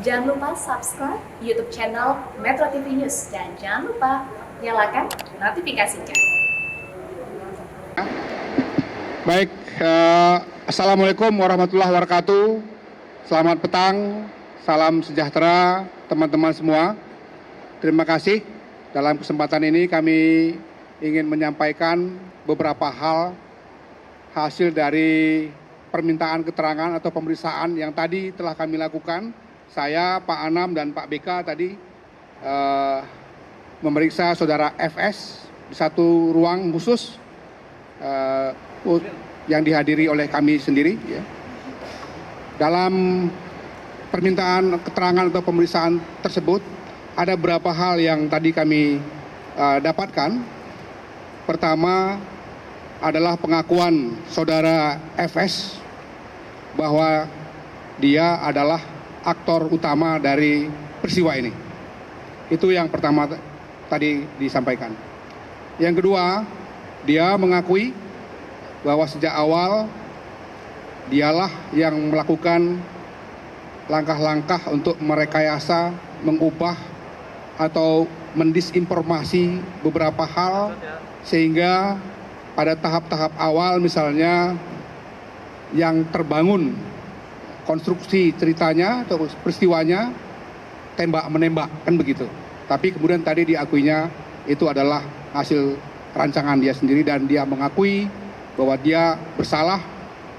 Jangan lupa subscribe YouTube channel Metro TV News dan jangan lupa nyalakan notifikasinya. Baik, Assalamualaikum warahmatullahi wabarakatuh. Selamat petang, salam sejahtera teman-teman semua. Terima kasih. Dalam kesempatan ini kami ingin menyampaikan beberapa hal hasil dari permintaan keterangan atau pemeriksaan yang tadi telah kami lakukan. Saya, Pak Anam, dan Pak BK tadi memeriksa saudara FS di satu ruang khusus yang dihadiri oleh kami sendiri. Ya. Dalam permintaan keterangan atau pemeriksaan tersebut, ada beberapa hal yang tadi kami dapatkan. Pertama adalah pengakuan saudara FS bahwa dia adalah aktor utama dari peristiwa ini. Itu yang pertama tadi disampaikan. Yang kedua, dia mengakui bahwa sejak awal dialah yang melakukan langkah-langkah untuk merekayasa, mengubah atau mendisinformasi beberapa hal sehingga pada tahap-tahap awal misalnya yang terbangun konstruksi ceritanya atau peristiwanya tembak-menembak kan begitu. Tapi kemudian tadi diakuinya itu adalah hasil rancangan dia sendiri dan dia mengakui bahwa dia bersalah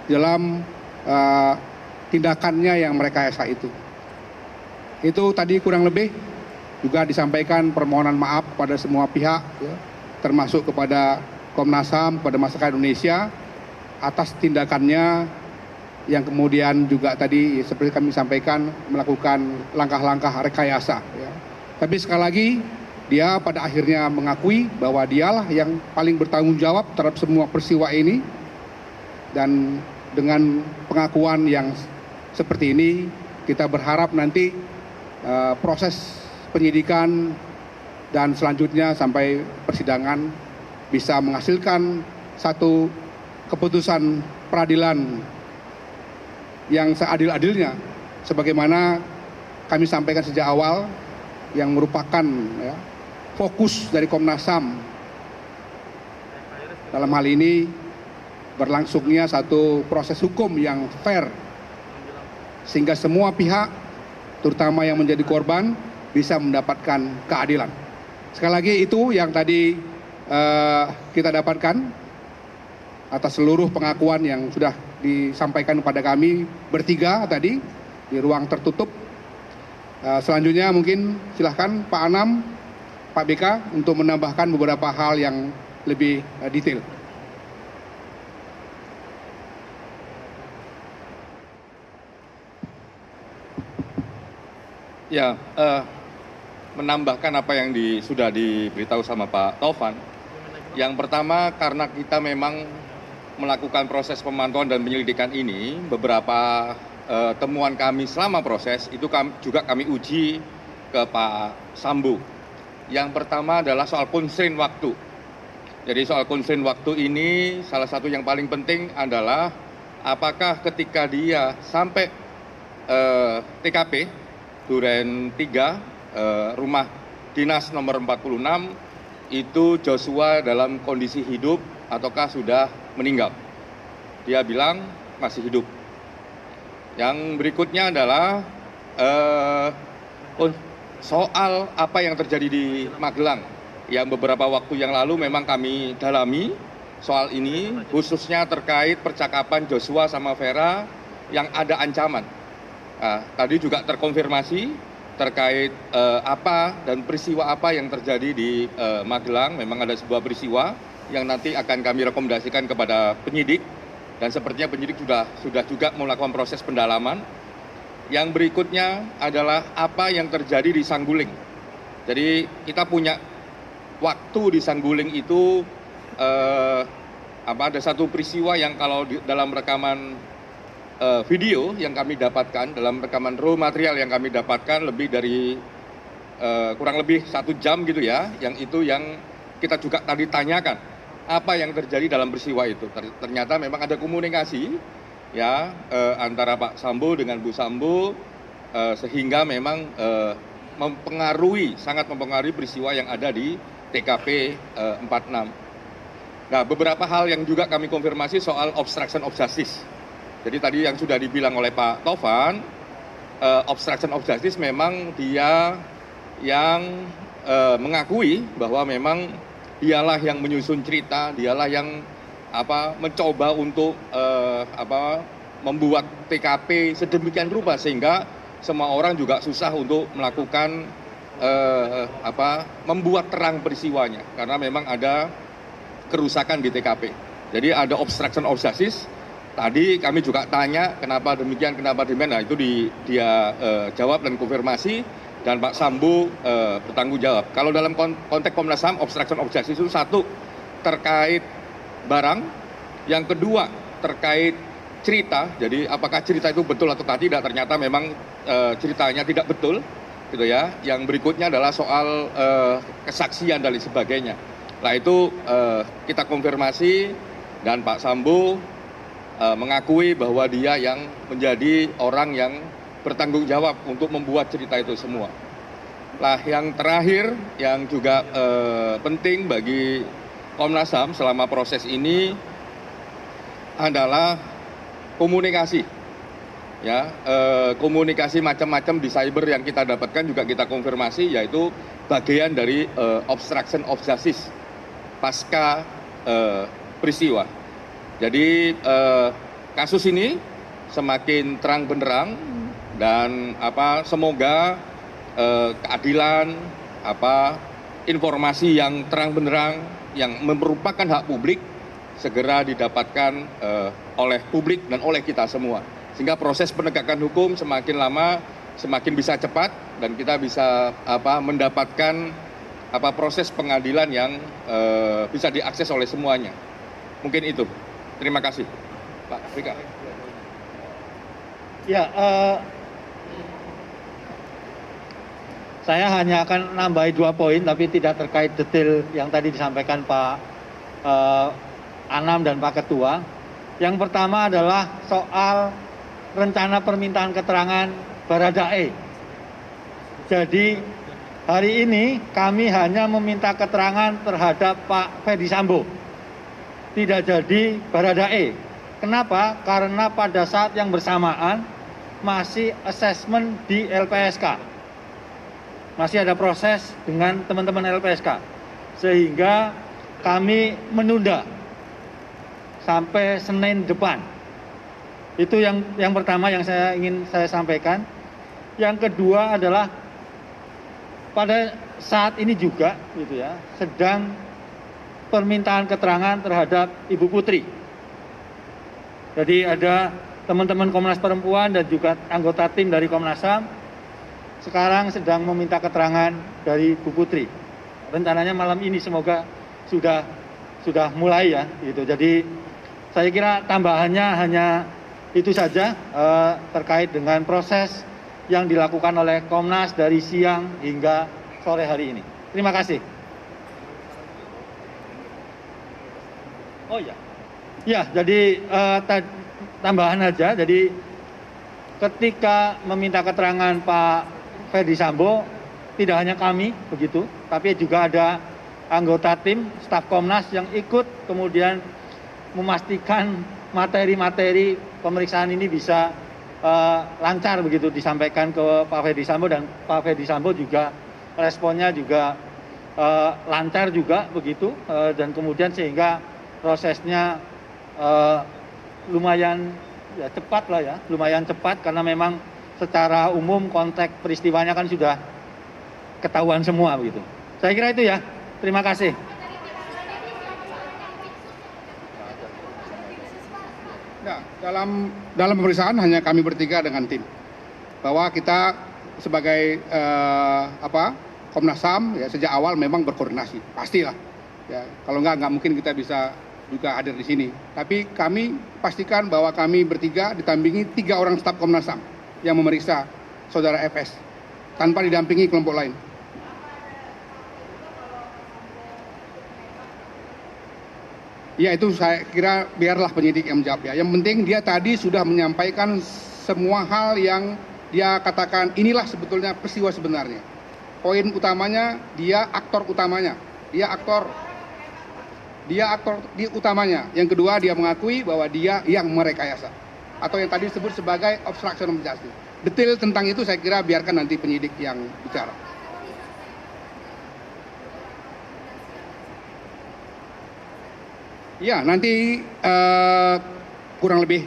dalam tindakannya yang merekayasa itu. Itu tadi kurang lebih juga disampaikan permohonan maaf kepada semua pihak, ya, termasuk kepada Komnas HAM, kepada masyarakat Indonesia atas tindakannya yang kemudian juga tadi seperti kami sampaikan melakukan langkah-langkah rekayasa. Ya. Tapi sekali lagi dia pada akhirnya mengakui bahwa dialah yang paling bertanggung jawab terhadap semua peristiwa ini dan dengan pengakuan yang seperti ini, kita berharap nanti proses penyidikan dan selanjutnya sampai persidangan bisa menghasilkan satu keputusan peradilan yang seadil-adilnya, sebagaimana kami sampaikan sejak awal, yang merupakan ya, fokus dari Komnas HAM dalam hal ini berlangsungnya satu proses hukum yang fair sehingga semua pihak terutama yang menjadi korban bisa mendapatkan keadilan. Sekali lagi itu yang tadi kita dapatkan atas seluruh pengakuan yang sudah disampaikan kepada kami bertiga tadi di ruang tertutup. Selanjutnya mungkin silahkan Pak Anam, Pak BK untuk menambahkan beberapa hal yang lebih detail. Ya, menambahkan apa yang sudah diberitahu sama Pak Taufan. Yang pertama, karena kita memang melakukan proses pemantauan dan penyelidikan ini, beberapa temuan kami selama proses itu juga kami uji ke Pak Sambo. Yang pertama adalah soal constraint waktu. Jadi soal constraint waktu ini salah satu yang paling penting adalah apakah ketika dia sampai TKP Duren 3, rumah dinas nomor 46, itu Joshua dalam kondisi hidup ataukah sudah meninggal. Dia bilang masih hidup. Yang berikutnya adalah soal apa yang terjadi di Magelang. Yang beberapa waktu yang lalu memang kami dalami soal ini, khususnya terkait percakapan Joshua sama Vera yang ada ancaman. Tadi juga terkonfirmasi terkait apa dan peristiwa apa yang terjadi di Magelang. Memang ada sebuah peristiwa yang nanti akan kami rekomendasikan kepada penyidik dan sepertinya penyidik sudah juga melakukan proses pendalaman. Yang berikutnya adalah apa yang terjadi di Sangguling. Jadi kita punya waktu di Sangguling itu ada satu peristiwa yang kalau dalam rekaman video yang kami dapatkan, dalam rekaman raw material yang kami dapatkan lebih dari kurang lebih 1 jam gitu ya, yang itu yang kita juga tadi tanyakan apa yang terjadi dalam peristiwa itu. Ternyata memang ada komunikasi ya antara Pak Sambo dengan Bu Sambo sehingga memang sangat mempengaruhi peristiwa yang ada di TKP 46. Nah, beberapa hal yang juga kami konfirmasi soal obstruction of justice. Jadi tadi yang sudah dibilang oleh Pak Tovan, obstruction of justice memang dia yang mengakui bahwa memang dialah yang menyusun cerita, dialah yang mencoba untuk membuat TKP sedemikian rupa sehingga semua orang juga susah untuk melakukan membuat terang peristiwanya karena memang ada kerusakan di TKP. Jadi ada obstruction of justice. Tadi kami juga tanya kenapa demikian, kenapa demikian. Nah itu dia jawab dan konfirmasi dan Pak Sambo bertanggung jawab. Kalau dalam konteks Komnas HAM, obstruction of justice itu satu terkait barang, yang kedua terkait cerita. Jadi apakah cerita itu betul atau tidak? Ternyata memang ceritanya tidak betul, gitu ya. Yang berikutnya adalah soal kesaksian dan sebagainya. Nah itu kita konfirmasi dan Pak Sambo mengakui bahwa dia yang menjadi orang yang bertanggung jawab untuk membuat cerita itu semua. Nah yang terakhir yang juga penting bagi Komnas HAM selama proses ini adalah komunikasi. Ya, komunikasi macam-macam di cyber yang kita dapatkan juga kita konfirmasi, yaitu bagian dari obstruction of justice pasca peristiwa. Jadi kasus ini semakin terang benderang dan semoga keadilan, informasi yang terang benderang yang merupakan hak publik segera didapatkan oleh publik dan oleh kita semua. Sehingga proses penegakan hukum semakin lama semakin bisa cepat dan kita bisa mendapatkan proses pengadilan yang bisa diakses oleh semuanya. Mungkin itu. Terima kasih, Pak Rika. Ya, saya hanya akan nambahi 2 poin, tapi tidak terkait detail yang tadi disampaikan Pak Anam dan Pak Ketua. Yang pertama adalah soal rencana permintaan keterangan Baradae. Jadi hari ini kami hanya meminta keterangan terhadap Pak Ferdi Sambo, tidak jadi Baradae. Kenapa? Karena pada saat yang bersamaan masih asesmen di LPSK, masih ada proses dengan teman-teman LPSK, sehingga kami menunda sampai Senin depan. Itu yang pertama yang ingin saya sampaikan. Yang kedua adalah pada saat ini juga gitu ya, sedang permintaan keterangan terhadap Ibu Putri. Jadi ada teman-teman Komnas Perempuan dan juga anggota tim dari Komnas HAM sekarang sedang meminta keterangan dari Bu Putri. Rencananya malam ini semoga sudah mulai ya gitu. Jadi saya kira tambahannya hanya itu saja terkait dengan proses yang dilakukan oleh Komnas dari siang hingga sore hari ini. Terima kasih. Oh ya, ya jadi tambahan aja. Jadi ketika meminta keterangan Pak Ferdi Sambo, tidak hanya kami begitu, tapi juga ada anggota tim staf Komnas yang ikut kemudian memastikan materi-materi pemeriksaan ini bisa lancar begitu disampaikan ke Pak Ferdi Sambo, dan Pak Ferdi Sambo juga responnya juga lancar juga begitu, dan kemudian sehingga prosesnya lumayan ya cepat lah ya, lumayan cepat karena memang secara umum konteks peristiwanya kan sudah ketahuan semua begitu. Saya kira itu ya. Terima kasih. Ya, dalam pemeriksaan hanya kami bertiga dengan tim, bahwa kita sebagai Komnas HAM ya sejak awal memang berkoordinasi, pastilah. Ya, kalau nggak mungkin kita bisa juga hadir di sini. Tapi kami pastikan bahwa kami bertiga ditampingi 3 orang staf Komnas HAM yang memeriksa saudara FS tanpa didampingi kelompok lain. Ya itu saya kira biarlah penyidik yang menjawab ya. Yang penting dia tadi sudah menyampaikan semua hal yang dia katakan inilah sebetulnya peristiwa sebenarnya. Poin utamanya dia aktor utamanya, dia aktor di utamanya. Yang kedua dia mengakui bahwa dia yang merekayasa atau yang tadi disebut sebagai obstruction of justice. Detail tentang itu saya kira biarkan nanti penyidik yang bicara. Ya, nanti kurang lebih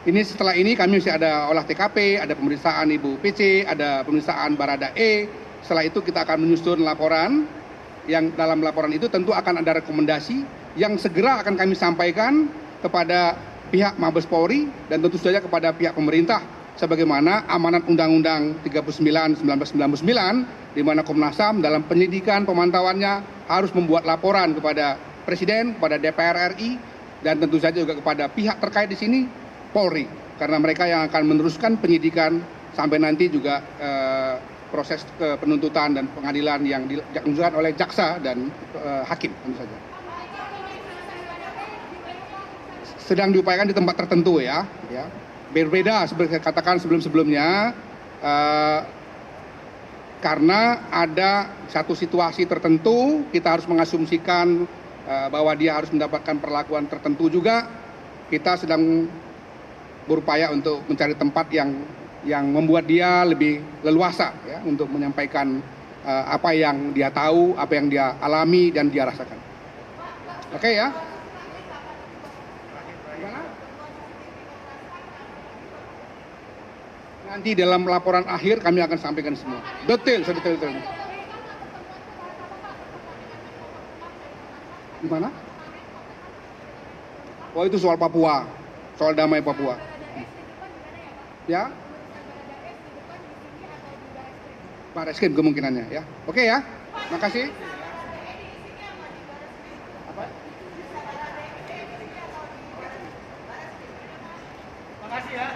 ini setelah ini kami masih ada olah TKP, ada pemeriksaan Ibu PC, ada pemeriksaan Barada E. Setelah itu kita akan menyusun laporan, yang dalam laporan itu tentu akan ada rekomendasi yang segera akan kami sampaikan kepada pihak Mabes Polri dan tentu saja kepada pihak pemerintah sebagaimana amanat Undang-Undang 39 1999 di mana Komnas HAM dalam penyidikan pemantauannya harus membuat laporan kepada Presiden, kepada DPR RI dan tentu saja juga kepada pihak terkait di sini Polri, karena mereka yang akan meneruskan penyidikan sampai nanti juga proses penuntutan dan pengadilan yang dilakukan oleh jaksa dan hakim tentu saja. Sedang diupayakan di tempat tertentu ya. Berbeda seperti katakan sebelum-sebelumnya karena ada satu situasi tertentu kita harus mengasumsikan bahwa dia harus mendapatkan perlakuan tertentu juga. Kita sedang berupaya untuk mencari tempat yang membuat dia lebih leluasa ya, untuk menyampaikan apa yang dia tahu, apa yang dia alami dan dia rasakan. Oke ya. Nanti dalam laporan akhir kami akan sampaikan semua. Detail, sedetail-detailnya. Gimana? Oh itu soal Papua, soal damai Papua. Ya? Bareskrim kemungkinannya ya. Oke ya. Makasih. Apa? Makasih ya.